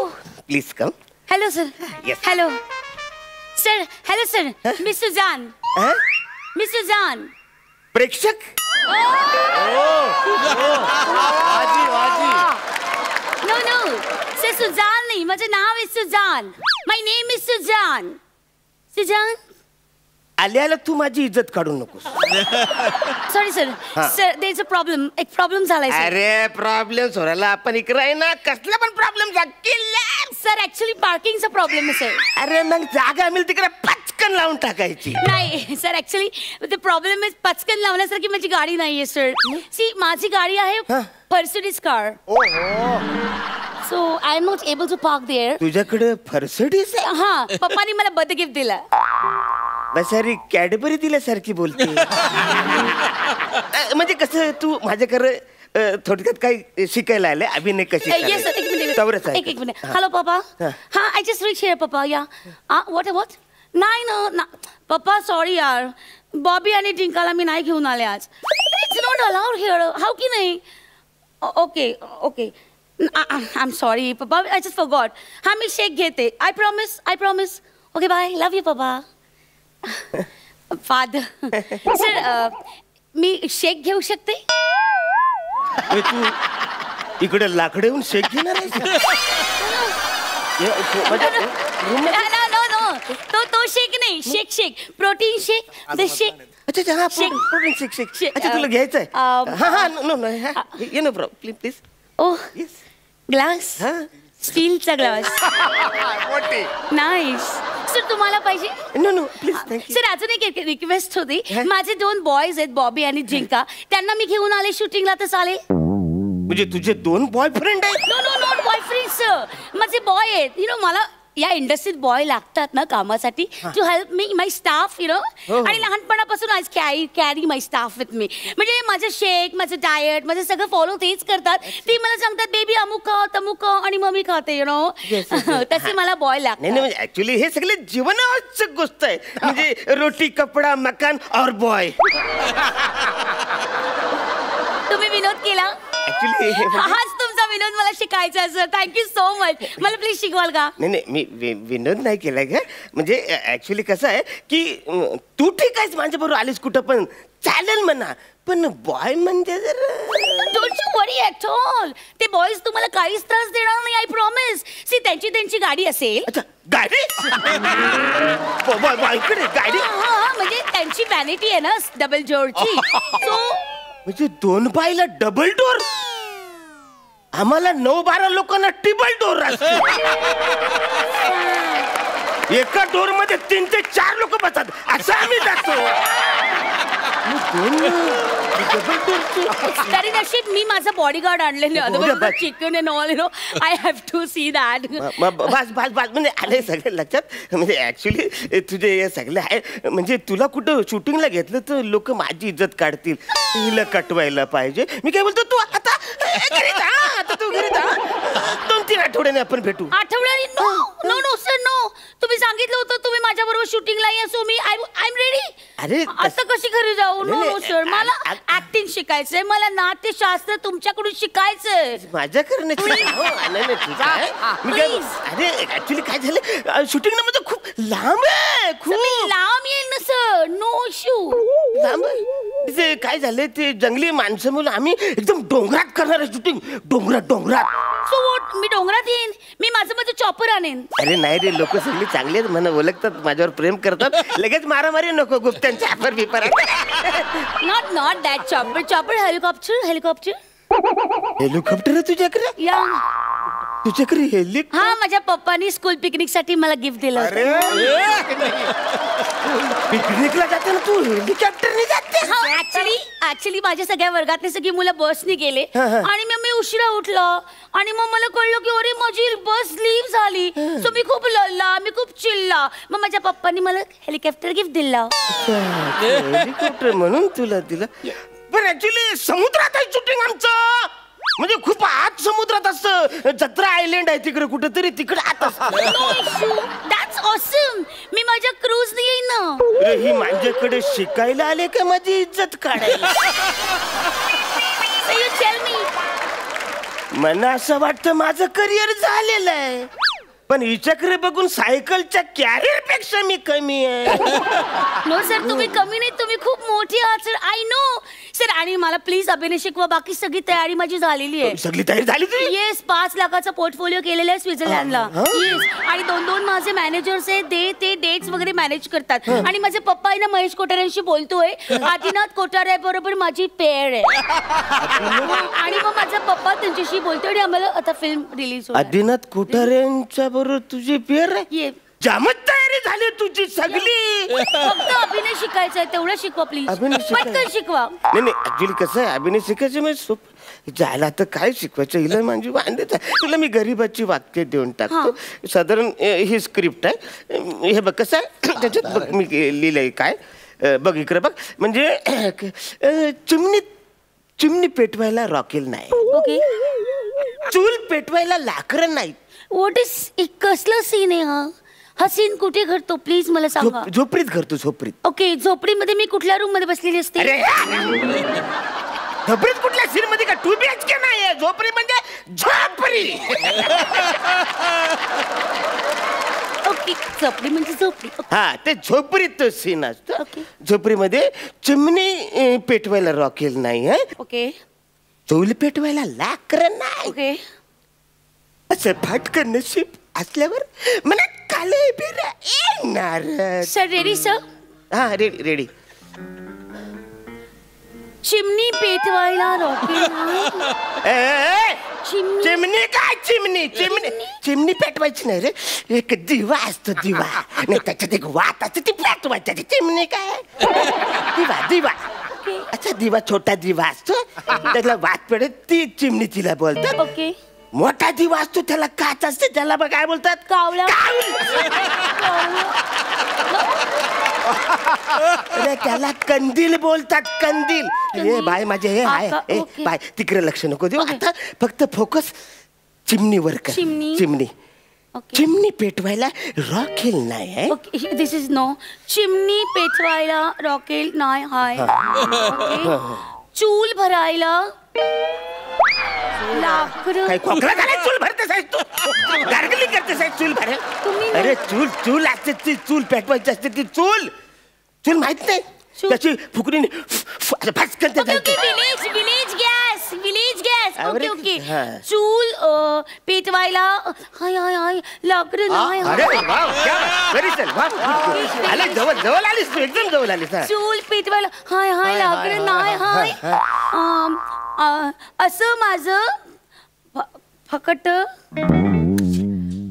please come. Hello sir. Yes. Hello sir. Hello sir. Miss Sujan. Miss Sujan. प्रेक्षक नो नो सर, सुजान नाही, माझं नाव आहे Sujan. My name is Sujan. Sujan. आल्याला तू माझी इज्जत काढू नकोस. Sorry sir. Sir there is a problem. एक प्रॉब्लेम झालाय सर. अरे प्रॉब्लेम सोडायला आपण इकडे आहे ना, कसला पण प्रॉब्लेम सर ऍक्च्युली पार्किंगचा प्रॉब्लेम आहे सर. अरे मग जागा मिळते तिकडे पचकन लावून टाकायची. नाही sir, actually the problem is पचकन लावण्यासारखी माझी गाडी नाहीये सर. सी माझी गाडी आहे Mercedes car. So I am not able to park there. तुझ्याकडे फर्सिडीज आहे? हा, पप्पानी मला बर्थडे गिफ्ट दिला. बसारी कॅडबरी दिल्यासारखी बोलते. म्हणजे कसं तू माझ्याकडे थोडक्यात काही शिकायला आले, अभिनय कशी येस सर. एक मिनिट. हॅलो पप्पा. हा, आय जस्ट रीच हिअर पप्पा. या व्हॉट नाही ना पप्पा, सॉरी यार, बॉबी आणि डिंकाला मी नाही घेऊन आले आज. It's not allowed here. हाऊ की नाही? Okay okay, I am sorry papa, I just forgot. हा मी शेक घेते. I promise. Okay bye. Love you papa. Father. Sir मी शेक घेऊ शकते? तू इकडे लाकडेहून शेक घेणार आहे? तो शेक नाही, शेक प्रोटीन शेक. शेक. अच्छा हा प्रोटीन शेक. अच्छा तुला घ्यायचं आहे? हा हा no yeah no problem please. Oh glass. स्टीलचा ग्लास. नाईस. सर तुम्हाला पाहिजे? No please thank you. सर अजून एक रिक्वेस्ट होती. माझे 2 बॉयज आहेत, बॉबी आणि जिंका. त्यांना मी घेऊन आले शूटिंगला तर चालेल? म्हणजे तुझे 2 बॉयफ्रेंड आहेत? नो नॉट बॉयफ्रेंड सर, माझे बॉय आहेत. यु नो मला या इंडस्ट्रीत बॉय लागतात ना कामासाठी, to help me my staff, you know. आणि लहानपणापासून आज carry my staff with me. म्हणजे माझं शेक, माझं डाएट, माझं सगळं फॉलो तेच करतात. ते मला सांगतात बेबी अमुक खा, तमुक खा, आणि मम्मी खाते, यु नो. तसे मला बॉय लागतात. नाही म्हणजे ऍक्च्युली हे सगळे जीवनावश्यक गोष्ट आहे. म्हणजे रोटी, कपडा, मकान और बॉय. तुम्ही विनोद केला? हाच तुमचा विनोद मला शिकायचा सर. Thank you so much. मला प्लीज शिकवाल का? नाही मी विनोद नाही केलाय का. म्हणजे ऍक्च्युली कसं आहे की तू ठीक आहेस, माझ्या बरोबर आलीस कुठं पण चालेल म्हणा, पण बॉय म्हणजे don't you worry at all. ते बॉयज तुम्हाला काहीच त्रास देणार नाही, आय प्रॉमिस. सी त्यांची गाडी असेल. अच्छा गाडी? बॉयकडे गाडी? हा म्हणजे त्यांची व्हॅनिटी आहे ना डबल डोअरची. सो म्हणजे 2 बायला डबल डोर, आम्हाला 9-12 लोकांना ट्रिपल डोर असते. एका डोर मध्ये 3 ते 4 लोक बसतात, असं आम्ही जातो. तरी नशीब मी माझा बॉडीगार्ड आणलेले, chicken and all, you know. I have to see that. बस म्हणजे आले सगळे लक्षात. म्हणजे ऍक्च्युली तुझे हे सगळे आहे. म्हणजे तुला कुठं शूटिंगला घेतलं तर लोक माझी इज्जत काढतील, हिला कटवायला पाहिजे. मी काय बोलतो, तू आता घरी जा, आता तू घरी जा. 2-3 आठवड्याने आपण भेटू. आठवड्याने? No no no sir no. तुम्ही सांगितलं होतं तुम्ही माझ्या बरोबर शूटिंगला या. सो मी आय एम रेडी. अरे असं कशी घरी जाऊ? नो नो सर, मला ऍक्टिंग शिकायचंय, मला नाट्यशास्त्र तुमच्याकडून शिकायचंय. माझ्याकडे अरे ऍक्च्युली काय झालं, शूटिंग ना म्हणजे खूप लांब आहे, खूप लांब येईल ना सर. No issue. लांब ते काय झालं, ते जंगली माणसं मुलं आम्ही एकदम डोंगरात करणार आहे शूटिंग. डोंगरात. So what? मी डोंगरात येईन, मी माझं चॉपर आणेन. अरे नाही रे, लोक सगळी चांगली आहेत, मला ओळखतात, माझ्यावर प्रेम करतात. लगेच मारामारी नको, गुप्त्यांच्या ऍपर बिपर. Not that chopper. हेलिकॉप्टर आहे तुझ्याकडे? या तुझ्याकडे हेलिकॉप्टर? हा, माझ्या पप्पानी स्कूल पिकनिक साठी मला गिफ्ट दिलं होतं. पिकनिकला जाते ना तू, हेलिकॉप्टरने जाते? ऍक्च्युली माझ्या सगळ्या वर्गातले सगळी मुलं बसनी गेले आणि मग मी उशिरा उठलो आणि मग मला कळलं की अरे माझी बस लीव झाली. सो मी खूप लढला, मी खूप चिल्ला. मग माझ्या पप्पानी मला हेलिकॉप्टर गिफ्ट दिलं. हेलिकॉप्टर म्हणून तुला दिलं? पण ऍक्च्युली समुद्रात आहे शूटिंग आमचं, म्हणजे खूप आत समुद्रात असतं. जत्रा आयलंड आहे तिकडे कुठेतरी, तिकडे आत असतं. That's awesome. मी माझ्या क्रूज ने येईन ना. अरे ही माझ्याकडे शिकायला आले का माझी इज्जत काढायला? So you tell me. मला असं वाटतं माझं करिअर झालेलं आहे, पण हिच्याकडे बघून सायकलच्या कॅरियर पेक्षा मी कमी आहे. नो सर, तुम्ही कमी नाही, तुम्ही खूप मोठी आहात सर. I know sir. आणि मला प्लीज अभिनय शिकवा. बाकी सगळी तयारी माझी झालेली आहे. सगळी तयारी झाली तुझी? येस, 5 लाखाचा पोर्टफोलिओ केलेला आहे स्वित्झर्लंडला. येस. आणि 2 माझे मॅनेजर्स आहेत, ते डेट्स वगैरे मॅनेज करतात. आणि माझे पप्पा आहे ना, महेश कोठारेंशी बोलतोय. आदिनाथ कोठारे बरोबर माझी पेअर आहे. आणि मग माझा पप्पा त्यांच्याशी बोलतोय आणि आम्हाला आता फिल्म रिलीज होईल. आदिनाथ कोठारेंच्या बरोबर तुझी पेअर आहे? जामच तयारी झाली तुझी सगळी. फक्त अभिनय शिकायचंय, तेवढं शिकवा प्लीज. पटकन शिकवा. नाही ऍक्च्युली कसं आहे, अभिनय शिकायचं म्हणजे जायला तर काय शिकवायचं, हिला माझी वांदेच आहे. तुला मी गरीबाची वाक्य देऊन टाकतो. साधारण ही स्क्रिप्ट आहे. हे बघ कसं आहे, त्याच्यात बघ मी लिहिलंय काय. बघ इकडे बघ. म्हणजे चिमणी पेटवायला रॉकेल नाही, ओके. चूल पेटवायला लाकडं नाही. व्हॉट इज, कसलं सीन आहे हा? हा सीन कुठे घडतो प्लीज मला सांगा. झोपडीत घडतो, झोपडीत. ओके. झोपडीमध्ये मी कुठल्या रूम मध्ये बसलेली असते? झोपडीत कुठल्या सीन मध्ये का 2 BHK नाहीये, झोपडी म्हणजे झोपडी. ओके, झोपडी म्हणजे झोपडी. हा, ते झोपडीत तो सीन असतो. झोपडीमध्ये चिमणी पेटवायला रॉकेल नाही, ओके. चूल पेटवायला लाकडं नाही, ओके. असं फाटकन नशीब असल्यावर मला काले बिरा येणार. Sir ready sir? हा रेडी. चिमणी पेटवायला रॉकेल. चिमणी काय चिमणी पेटवायची नाही रे. एक दिवा असतो, दिवा नाही त्याच्यात एक वात असते, ती पेटवायची. चिमणी काय? दिवा. अच्छा, दिवा, छोटा दिवा असतो, त्याला वात पेटत, ती चिमणी तिला बोलतात. ओके. मोठा दिवा असतो, त्याला काच असते, त्याला काय बोलतात? कावळा. अरे त्याला कंदील बोलतात, कंदील. हे बाय माझे, हे आहे बाय, तिकडे लक्ष नको देऊ. आता फक्त फोकस चिमणीवर कर. चिमणी पेटवायला रॉकेल नाही. Okay, this is no. चिमणी पेटवायला रॉकेल नाही. हाय. चूल भरायला लाकडं. काय खोकला झाला? चूल भरतेस आहेस तू, गार्गली करतेस आहेस चूल भरेल. अरे चूल असते, ती चूल पेटवायची असते, ती चूल माहित नाही त्याची फुकरीने फटकन. Village gas. ओके. चूल पेटवायला हाय लाकडं नाही. जवळ आलीस तू, एकदम जवळ आलीस. चूल पेटवायला हाय लाकडं नाही. असं माझं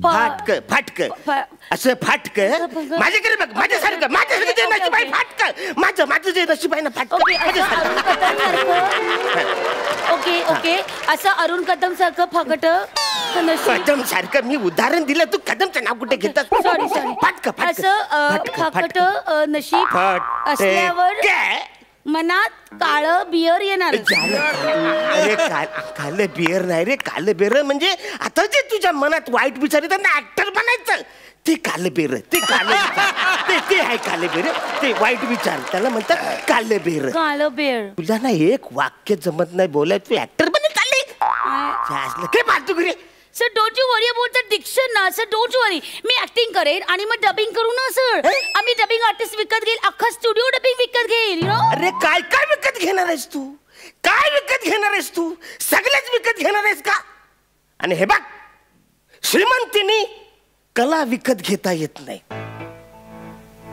फाटक असं फाटक माझ्याकडे बघ, माझ्यासारखं जे नशीब आहे फाटक, माझं जे नशीब आहे ना फाटक. ओके. असं अरुण कदम सारखं फाकट कदम सारखं मी उदाहरण दिलं, तू कदमचं नाव कुठे घेतात? सॉरी. फाटक असं फाकट नशीब असल्यावर मनात काळं बियर येणार. अरे कालं बियर नाही रे, कालं बियर म्हणजे आता जे तुझ्या मनात वाईट विचार येतात ना, ऍक्टर बनायचं, ते कालं बियर, ते ते आहे कालेबेर, ते वाईट विचार त्याला म्हणतात कालेबेर. कालबेर. तुला ना एक वाक्य जमत नाही बोलाय, तू ऍक्टर बने चालले काय फालतू करे. Sir don't you worry about the diction ना सर, डोंट यू वरी. मी ऍक्टिंग करेन आणि मग डबिंग करू ना सर. आम्ही डबिंग आर्टिस्ट विकत घेईल, अख्खा स्टुडिओ डबिंग विकत घेईल. You know. अरे काय काय विकत घेणार आहेस तू, काय विकत घेणार आहेस तू, सगळेच विकत घेणार आहेस का. आणि हे बघ, श्रीमंतीनी कला विकत घेता येत नाही,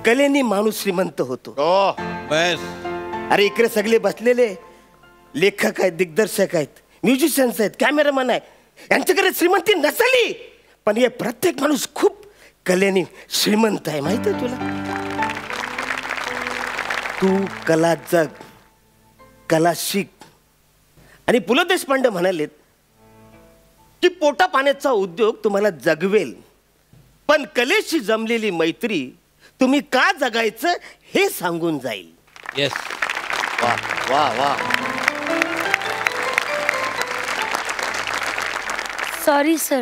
कलेनी माणूस श्रीमंत होतो. बस. अरे इकडे सगळे बसलेले लेखक आहेत, दिग्दर्शक आहेत, म्युझिशियन्स आहेत, कॅमेरामॅन आहे, यांच्याकडे श्रीमंती नसली पण हे प्रत्येक माणूस खूप कलेने श्रीमंत आहे. माहिती आहे तुला. तू कला जग, कला शिक. आणि पु ल देशपांडे म्हणालेत की पोटा पाण्याचा उद्योग तुम्हाला जगवेल, पण कलेशी जमलेली मैत्री तुम्ही का जगायचं हे सांगून जाईल. येस. वा वा वा. Sorry sir,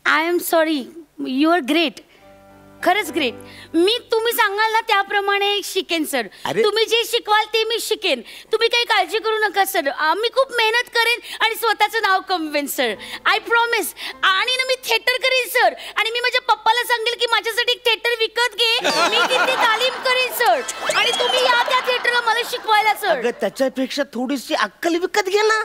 I am sorry. You are great, खरंच ग्रेट. मी तुम्ही सांगाल ना त्याप्रमाणे शिकेन सर. अरे. तुम्ही जे शिकवाल ते मी शिकेन. तुम्ही काही काळजी करू नका सर. मी खूप मेहनत करेन आणि स्वतःचं नाव कमवेन सर. I promise. आणि ना मी थिएटर करेन सर. आणि मी माझ्या पप्पाला सांगेल की माझ्यासाठी एक थिएटर विकत घे, मी तिथे तालीम करेन सर. आणि तुम्ही या त्या थिएटरला मला शिकवायला सर. अगं त्याच्यापेक्षा थोडीशी अक्कल विकत घे ना.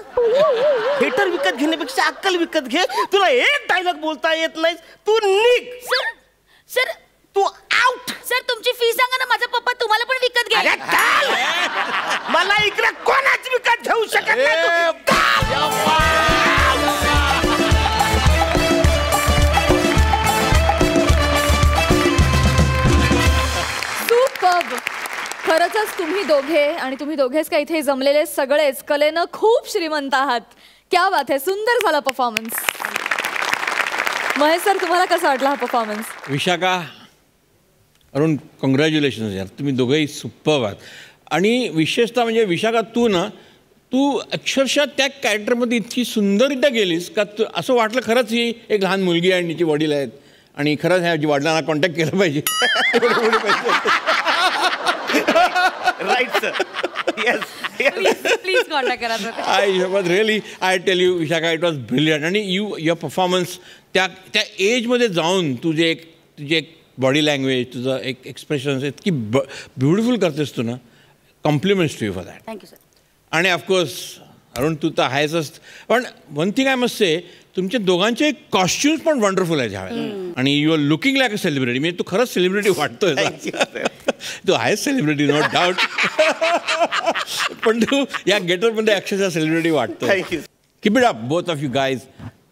थिएटर विकत घेण्यापेक्षा अक्कल विकत घे. तुला एक डायलॉग बोलता येत नाही, तू निघ. सर सर तू आउट. सर तुमची फी सांगा ना, माझा पप्पा तुम्हाला पण विकत घ्या. अरे चाल. मला इकडे कोणाच विकत घेऊ शकत नाही तू. सुपर्ब. खरंच तुम्ही दोघे आणि तुम्ही दोघेच का इथे जमलेले सगळेच कलेनं खूप श्रीमंत आहात. क्या बात आहे, सुंदर झाला परफॉर्मन्स. महेश सर, तुम्हाला कसा वाटला हा परफॉर्मन्स? विशाखा, अरुण, कॉंग्रॅच्युलेशन्स यार, तुम्ही दोघंही सुपर्ब आहात. आणि विशेषतः म्हणजे विशाखा, तू अक्षरशः त्या कॅरेक्टरमध्ये इतकी सुंदररित्या गेलीस का असं वाटलं खरंच ही एक लहान मुलगी आहे आणि तिची वडील आहेत आणि खरंच ह्या वडिलांना कॉन्टॅक्ट केलं पाहिजे. Right sir. प्लीज कॉन्टॅक्ट करा sir. I was really, I tell you Vishakha, it was brilliant. आणि युअर परफॉर्मन्स त्या एजमध्ये जाऊन तुझे एक बॉडी लँग्वेज, तुझं एक एक्सप्रेशन इतकी ब्युटिफुल करतेस तू ना. Compliments to you for that. Thank you sir. आणि ऑफकोर्स अरुण, तू तर आहेसच, पण one thing I must say, तुमच्या दोघांचे कॉस्ट्युम्स पण वंडरफुल आहेत ह्यावेळेला. आणि you are looking like a celebrity. म्हणजे तू खरंच सेलिब्रिटी वाटतोय. तू आहेस सेलिब्रिटी, नो डाऊट. पण तू या गेटअपमध्ये अक्षरशः सेलिब्रिटी वाटतोय. Keep it up both of you guys.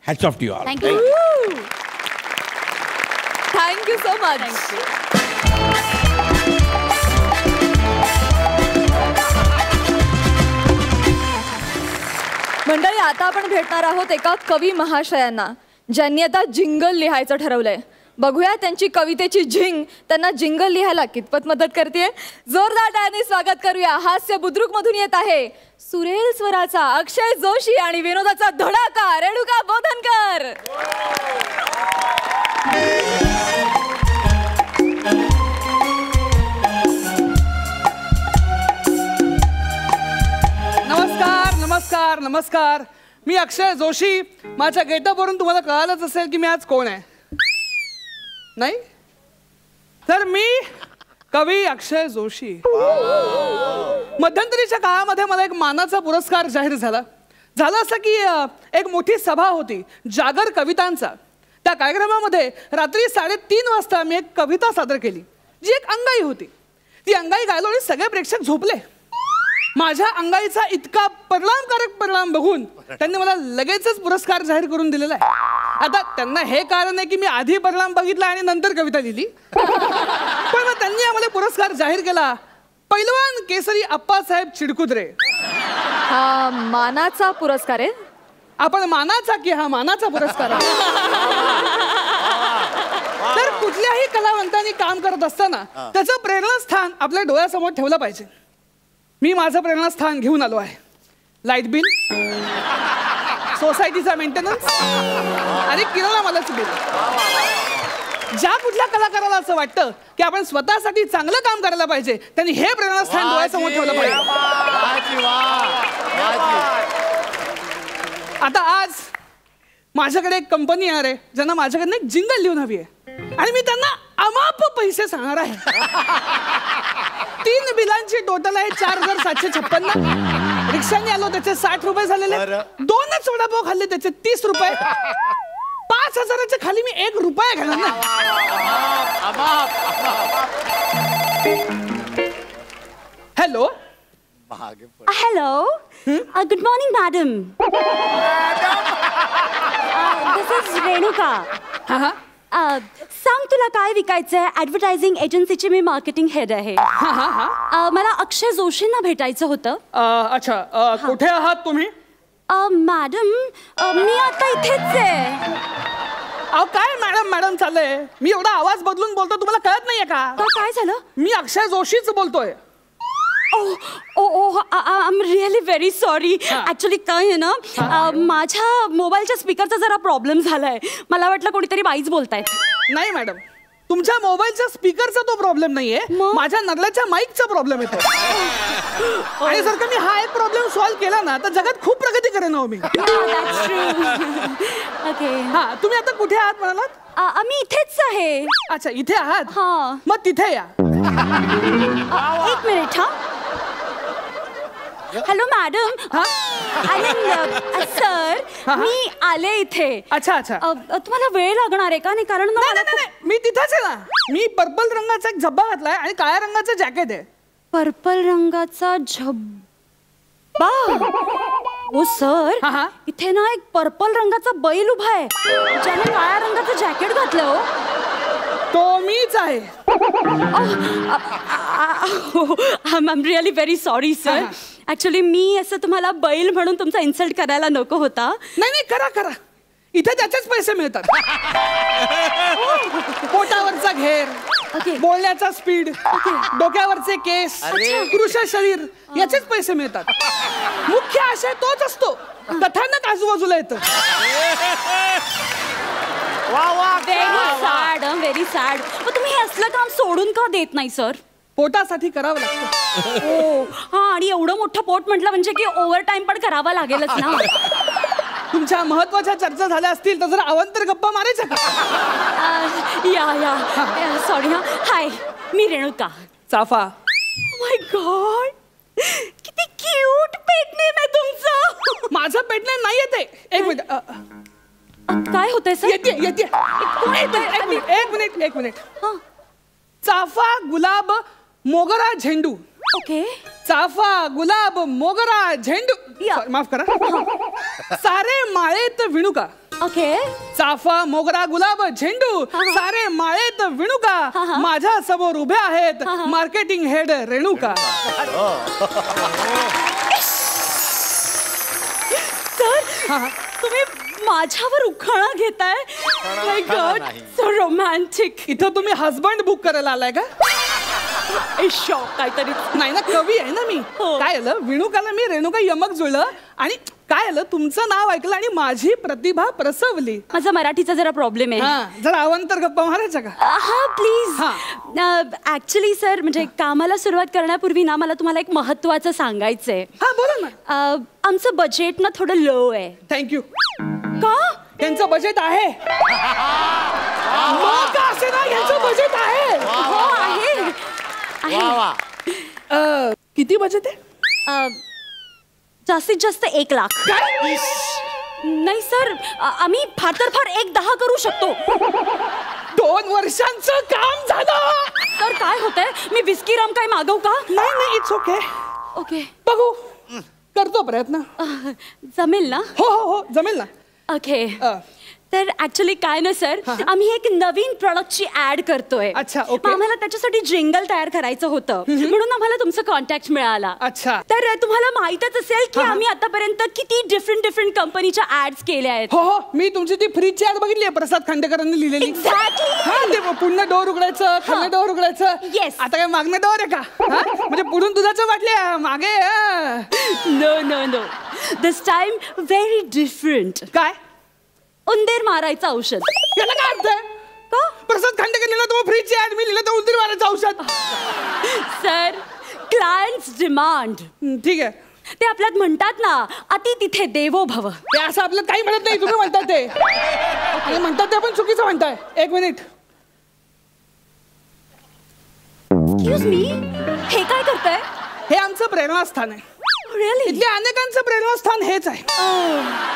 Hats off to you all. Thank you. Thank you so much. मंडळी, आता आपण भेटणार आहोत एका कवी महाशयांना, ज्यांनी आता जिंगल लिहायचं ठरवलंय. बघूया त्यांची कवितेची झिंग त्यांना जिंगल लिहायला कितपत मदत करते. जोरदार टाळ्यांनी स्वागत करूया. हास्य बुद्रुक मधून येत आहे सुरेल स्वराचा अक्षय जोशी आणि विनोदाचा धडाका रेणुका बोधनकर. नमस्कार नमस्कार नमस्कार. मी अक्षय जोशी. माझ्या गेटअपवरून तुम्हाला कळालंच असेल की मी आज कोण आहे. नाही तर मी कवी अक्षय जोशी. मध्यंतरीच्या काळामध्ये मला एक मानाचा पुरस्कार जाहीर झाला. झालं असं की एक मोठी सभा होती जागर कवितांचा. त्या कार्यक्रमामध्ये रात्री 3:30 वाजता मी एक कविता सादर केली जी एक अंगाई होती. ती अंगाई गायलो आणि सगळे प्रेक्षक झोपले. माझ्या अंगाईचा इतका परिणामकारक परिणाम बघून त्यांनी मला लगेचच पुरस्कार जाहीर करून दिलेला आहे. आता त्यांना हे कारण आहे की मी आधी परिणाम बघितला आणि नंतर कविता लिहिली. पण मग त्यांनी आम्हाला पुरस्कार जाहीर केला. पैलवान केसरी अप्पासाहेब चिडकुद्रे. हा मानाचा पुरस्कार आहे. आपण मानाचा की हा मानाचा पुरस्कार आहे. तर कुठल्याही कलावंतांनी काम करत असताना त्याचं प्रेरणास्थान आपल्या डोळ्यासमोर ठेवलं पाहिजे. मी माझं प्रेरणास्थान घेऊन आलो आहे. लाईट बिल, सोसायटीचा मेंटेनन्स आणि किराणा मालाचं बिल. ज्या कुठल्या कलाकाराला असं वाटतं की आपण स्वतःसाठी चांगलं काम करायला पाहिजे त्यांनी हे प्रेरणास्थान डोळ्यासमोर ठेवलं पाहिजे. आता आज माझ्याकडे एक कंपनी येणार आहे ज्यांना माझ्याकडनं एक जिंगल लिहून हवी आहे आणि मी त्यांना अमाप पैसे सांगणार आहे. 3 बिलांची टोटल आहे 4,756. रिक्षाने आलो त्याचे 60 रुपये झालेले. 2च वडापाव खाल्ले त्याचे 30 रुपये. 5,000च्या खाली मी 1 रुपया घालणार नाही. Hello hello good morning madam. This is Renuka. सांग तुला काय विकायचंय. ऍडव्हर्टायझिंग एजन्सीची मी मार्केटिंग हेड आहे. मला अक्षय जोशींना भेटायचं होतं. अच्छा कुठे आहात तुम्ही. मॅडम मी आता इथेच आहे. अहो काय मॅडम मॅडम चाललंय. मी एवढा आवाज बदलून बोलतो तुम्हाला कळत नाहीये का. काय झालं. मी अक्षय जोशीच बोलतोय. I am really very sorry. Actually काय आहे ना माझ्या मोबाईलच्या स्पीकरचा जरा प्रॉब्लेम झालाय. मला वाटलं कोणीतरी बाईच बोलतायत. नाही मॅडम तुमच्या मोबाईलच्या स्पीकरचा तो प्रॉब्लेम नाहीये. माझ्या नरल्याच्या माईकचा प्रॉब्लेम येतो. आणि जर का मी हा एक प्रॉब्लेम सॉल्व्ह केला ना तर जगात खूप प्रगती करेन हो मी. हा तुम्ही आता कुठे आहात म्हणालात. आम्ही इथेच आहे. अच्छा इथे आहात. हा मग तिथे या. 1 मिनिट. हा हॅलो मॅडम. सर मी आले इथे. अच्छा अच्छा तुम्हाला वेळ लागणार आहे का. नाही कारण मी तिथेच आहे ना. मी पर्पल रंगाचा एक झब्बा घातलाय आणि काळ्या रंगाचं जॅकेट आहे. पर्पल रंगाचा झब्बा. ओ सर इथे ना एक पर्पल रंगाचा बैल उभा आहे ज्याने काळ्या रंगाचं जॅकेट घातलं. हो तो मीच आहे. I am really very sorry sir. Actually मी असं तुम्हाला बैल म्हणून तुमचा इन्सल्ट करायला नको होता. नाही करा करा. इथे त्याचेच पैसे मिळतात. पोटावरचा घेर बोलण्याचा स्पीड डोक्यावरचे केस पुरुष शरीर याचेच पैसे मिळतात. मुख्य आशय तोच असतो. कथानक आजूबाजूला येतं. Very sad. तुम्ही हे असलं काम सोडून का देत नाही सर. पोटासाठी करावं लागतं. हो हा आणि एवढं मोठं पोट म्हटलं म्हणजे की ओव्हर टाइम पण करावा लागेलच ना. तुमच्या महत्वाच्या चर्चा झाल्या असतील तर जरा अवंतर गप्पा मारायच्या का. या सॉरी. हाय मी रेणुका. चाफा. माय गॉड किती क्यूट पेट नेम आहे तुमचं. माझं पेट नेम नाही येते. 1 मिनिट. काय होतंय सर. येते 1 मिनिट. चाफा गुलाब मोगरा झेंडू. ओके. चाफा गुलाब मोगरा झेंडू. माफ करा. सारे माळेत विणुका. ओके. चाफा मोगरा गुलाब झेंडू सारे माळेत विणुका. माझ्या समोर उभे आहेत मार्केटिंग हेड रेणुका. सर तुम्ही माझ्यावर उखाणा घेताय. माय गॉड सो रोमॅन्टिक. इथं तुम्ही हसबंड बुक करायला आलाय का. शॉक काहीतरी. नाही ना कवी आहे ना मी. काय आलं विणुकाला मी रेणुका यमक जुळलं आणि काय आलं तुमचं नाव ऐकलं आणि माझी प्रतिभा प्रसवली. माझा मराठीचा जरा प्रॉब्लेम आहे. जरा अवंतर गप्पा मारायचा का. हा प्लीज. ऍक्च्युली सर म्हणजे कामाला सुरुवात करण्यापूर्वी ना मला तुम्हाला एक महत्वाचं सांगायचंय. हा बोला ना. आमचं बजेट ना थोडं लो आहे. थँक्यू. का त्यांचं बजेट आहे. का असे ना यांचं बजेट आहे. किती बजेट आहे. जास्तीत जास्त 1 लाख. नाही सर आम्ही फार तर फार 1-10 करू शकतो. 2 वर्षांचं काम झालं. सर काय होतंय मी विस्की राम काय मागवू का. नाही इट्स ओके. ओके बघू करतो प्रयत्न. जमेल ना. हो जमेल ना. ओके. तर ऍक्च्युली काय ना सर आम्ही एक नवीन प्रॉडक्टची ऍड करतोय. अच्छा ओके. आम्हाला त्याच्यासाठी जिंगल तयार करायचं होतं म्हणून आम्हाला तुमचा कॉन्टॅक्ट मिळाला. अच्छा. तर तुम्हाला माहितच असेल की आम्ही आतापर्यंत किती डिफरंट कंपनीच्या ऍड्स केल्या आहेत. हो मी तुमची ती फ्रीजची ऍड बघितली आहे प्रसाद खांडेकरांनी लिहिलेली. एक्झॅक्टली. ते पुन्हा डोर उघडायचं खाल्लं डोर उघडायचं. येस. आता काय मागणं डोर आहे का. म्हणजे पुढून दुधाचं वाटले मागे. नो दिस टाइम व्हेरी डिफरंट. काय. उंदीर मारायचं औषध. याला काय अर्थ आहे. प्रसाद खांडेकर लिहिलं तो फ्रीजची ऍड, मी लिहिलं तर उंदीर मारायचं औषध. Sir, clients demand. ठीक आहे, ते आपल्यात म्हणतात ना, अति तिथे देवो भव. ते असं आपलं काही म्हणत नाही, तुम्ही म्हणतात ते. आणि म्हणतात ते आपण चुकीचं म्हणताय. एक मिनिट. एक्सक्यूज मी, हे काय करताय? हे आमचं प्रेरणास्थान आहे. Really? इथल्या अनेकांचं प्रेरणास्थान हेच आहे.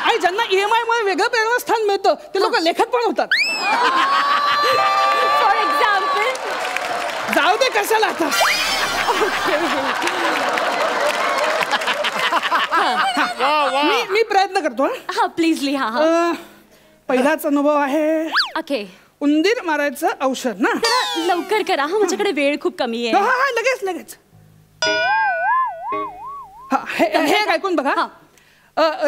आणि ज्यांना EMI मुळे वेगळं प्रेरणास्थान मिळतं ते लोक लेखक पण होतात. For example. जाऊ दे कशाला आता. मी प्रयत्न करतो. हा प्लीज लिहा. पहिलाच अनुभव आहे. ओके. उंदीर मारायचं औषध ना. लवकर करा हा, माझ्याकडे वेळ खूप कमी आहे. हा लगेच लगेच. हे ऐकून बघा.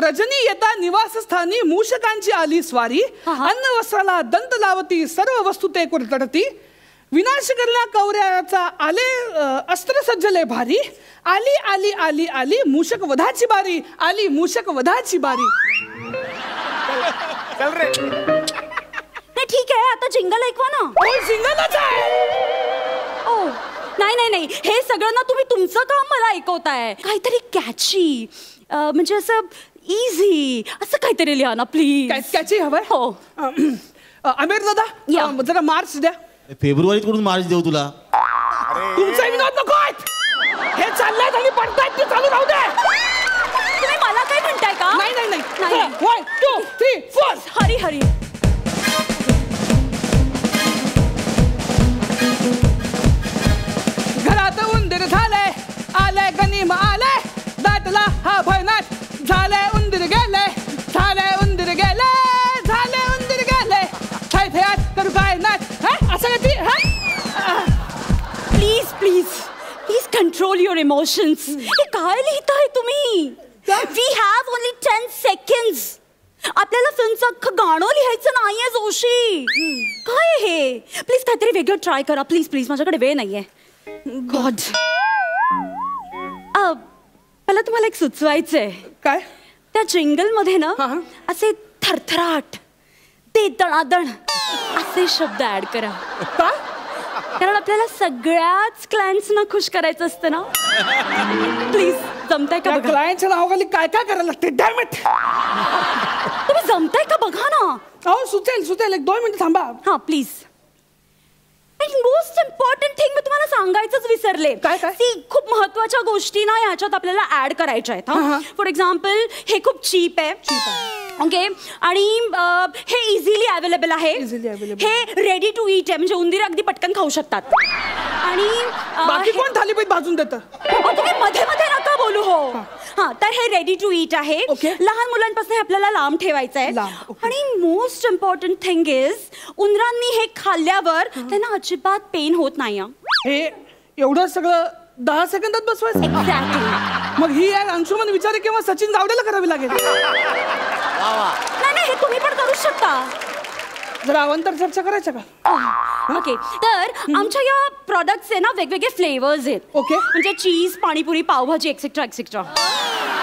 रजनी येता निवासस्थानी मूषकांची आली स्वारी, अन्न वस्त्राला दंत लावती सर्व वस्तू ते कुरतडती, विनाश करण्या कौऱ्याचा आले अस्त्र सज्जले भारी, आली आली आली आली मूषक वधाची बारी, आली मूषक वधाची बारी. चल रे. नाही ठीक आहे, आता जिंगल ऐकवा ना. जिंगलच आहे. ओ नाही नाही नाही, हे सगळं ना तुम्ही तुमचं काम मला ऐकवताय. काहीतरी कॅची, म्हणजे असं इझी असं काहीतरी लिहा ना प्लीज. कॅची हवंय. हो. आमिर दादा जरा मार्च द्या. फेब्रुवारीत कडून मार्च देऊ तुला. तुमचा विनोद नको आहेत. हे चाललंय आणि पडतायत ते चालू राहू दे. तुम्ही मला काय म्हणताय का? नाही नाही नाही. 1 2 3 4. हरी हरी. घरात उंदीर झालंय, आलंय गनिम आलंय, दाटला हा भयनाट, झालंय उंदीर गेलंय, झालंय उंदीर गेलंय, झालंय उंदीर गेलंय, थैथयात करू काय नाट. असं ती. Please please please control your emotions. हे काय लिहिताय तुम्ही? We have only 10 seconds. आपल्याला फिल्मचं अख्खं गाणं लिहायचं नाहीये जोशी. काय हे? प्लीज काहीतरी वेगळं ट्राय करा प्लीज प्लीज, माझ्याकडे वेळ नाहीये. गॉड. मला तुम्हाला एक सुचवायचंय. काय? त्या जिंगल मध्ये ना असे थरथराट, ते दणादण असे शब्द ऍड करा. का? कारण आपल्याला सगळ्याच क्लायंट्सना खुश करायचं असतं ना. प्लीज जमताय का बघा. क्लायंटच्या नावाखाली काय काय करायला लागते. Dam it. तुम्ही जमताय का बघा ना. हो सुचेल सुचेल. 1-2 मिनिट थांबा. हा प्लीज. मोस्ट इम्पॉर्टंट थिंग मी तुम्हाला सांगायचंच विसरले. काय? खूप महत्वाच्या गोष्टी ना याच्यात आपल्याला ऍड करायच्या आहेत. फॉर एक्झाम्पल हे खूप चीप आहे. ओके. आणि हे इझिली अवेलेबल आहे. हे रेडी टू ईट आहे, म्हणजे उंदीर अगदी पटकन खाऊ शकतात. आणि बाकी कोण थालीपीठ भाजून देतं? तुम्ही मध्ये मध्ये नका बोलू. हो हा, तर हे रेडी टू ईट आहे. लहान मुलांपासून आपल्याला लांब ठेवायचं आहे. आणि मोस्ट इम्पॉर्टंट थिंग इज, उंदरांनी हे खाल्ल्यावर त्यांना अजिबात पेन होत नाही. हे एवढं सगळं 10 सेकंदात बसवायचं. एक्झॅक्टली. मग ही अंशुमन विचारे किंवा सचिन गावडेला करावी लागेल. नाही नाही, हे तुम्ही पण करू शकता. जरा अवंतर चर्चा करायचं का? ओके. तर आमच्या या प्रॉडक्टचे ना वेगवेगळे फ्लेवर्स आहेत. ओके. म्हणजे चीज, पाणीपुरी, पावभाजी एक्सेट्रा एक्सेट्रा.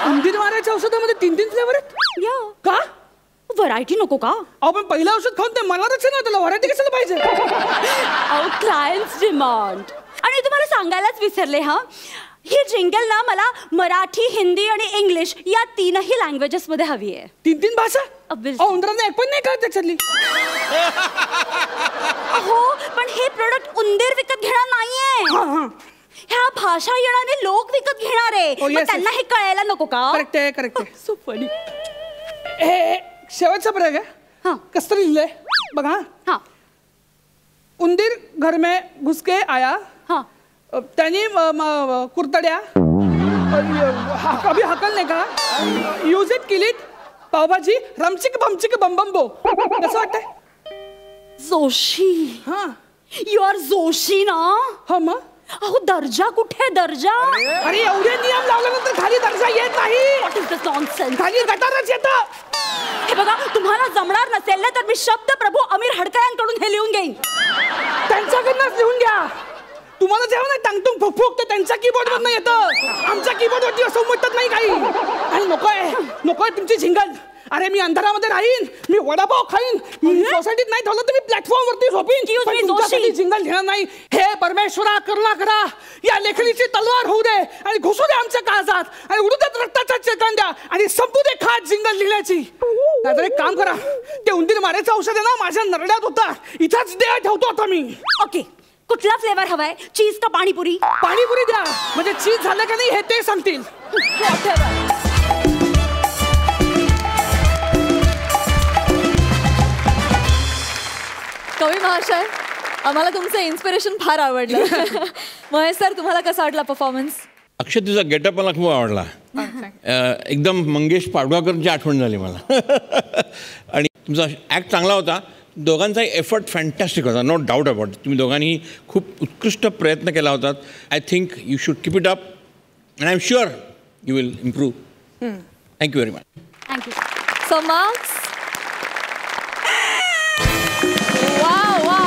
उंदीर मारायच्या औषधामध्ये 3 फ्लेवर आहेत. या का? व्हरायटी नको का? आपण पहिलं औषध खाऊन ते मनारच ना, त्याला व्हरायटी कशाला पाहिजे? Clients demand. आणि तुम्हाला सांगायलाच विसरले. ही जिंगल ना मला मराठी, हिंदी आणि इंग्लिश या 3ही लँग्वेजेस मध्ये हवी आहे. 3 भाषा? उंदरांना एक पण नाही कळत त्याच्यातली. हो पण हे प्रोडक्ट उंदीर विकत घेणार नाहीये. ह्या भाषा येणारे लोक विकत घेणार आहे. त्यांना हे कळायला नको का? करेक्ट आहे करेक्ट आहे. So funny. हे शेवटचा प्रयोग आहे. कसं तरी लिहिलंय बघा. हा. उंदीर घर में घुस के आया, त्यांनी कुरतड्या अभी हकलने का, यूज इट किलीट, पावभाजी, रमचिक भमचिक बमबम्बो. कसं वाटतंय? जोशी. यू आर जोशी ना. हा मग. अहो दर्जा कुठे दर्जा? अरे एवढे नियम लावल्यानंतर खाली दर्जा येत नाही. What is this nonsense? खाली गटारच येतं. हे बघा, तुम्हाला जमणार नसेल ना तर मी शब्द प्रभू अमीर हडकयांकडून हे लिहून घेईन. त्यांच्याकडनंच लिहून घ्या. तुम्हाला जेव्हा नाही टांगटून फुकफुक तर त्यांच्या कीबोर्ड मधनं येतं. आमच्या कीबोर्ड वरती असं उमटत नाही काही. आणि नकोय तुमची झिंगल. अरे मी अंधारामध्ये राहीन, मी वडापाव खाईन, मी सोसायटीत नाही ठेवलं तर मी प्लॅटफॉर्म वरती झोपीन, पण तुमच्यासाठी जिंगल घेणार नाही. हे परमेश्वरा करुणा करा, या लेखणीची तलवार होऊ दे आणि घुसू दे आमच्या काळजात आणि उडू देत रक्ताच्या चेतंड्या आणि संपू दे खाट जिंगल लिहिण्याची. नाहीतर एक काम करा, ते उंदीर मारायचं औषध आहे ना माझ्या नरड्यात होता, इथंच देह ठेवतो आता मी. ओके, कुठला फ्लेवर हवाय, चीज का पाणीपुरी? पाणीपुरी द्या, म्हणजे चीज झालं का नाही हे ते सांगतील. कवी महाशय, आम्हाला तुमचं इन्स्पिरेशन फार आवडलं. महेश सर, तुम्हाला कसा वाटला परफॉर्मन्स? अक्षय, तुझा गेटअप मला खूप आवडला. एकदम मंगेश पाडगावकरची आठवण झाली मला. आणि तुमचा ॲक्ट चांगला होता. दोघांचाही एफर्ट फॅन्टॅस्टिक होता, नो डाऊट अबाउट. तुम्ही दोघांनी खूप उत्कृष्ट प्रयत्न केला होता. I think you should keep it up and I am sure you will improve. Thank you very much. Thank you. So marks. वा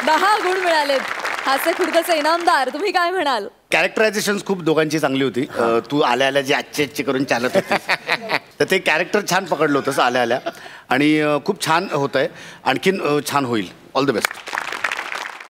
10 गुण मिळालेत. हास्य खुर्दचे इनामदार, तुम्ही काय म्हणाल? कॅरेक्टरायझेशन खूप दोघांची चांगली होती. तू आल्या आल्या जे आजचे करून चालत होती तर ते कॅरेक्टर छान पकडलं होतंस आल्या आल्या आणि खूप छान होत आहे. आणखीन छान होईल. All the best.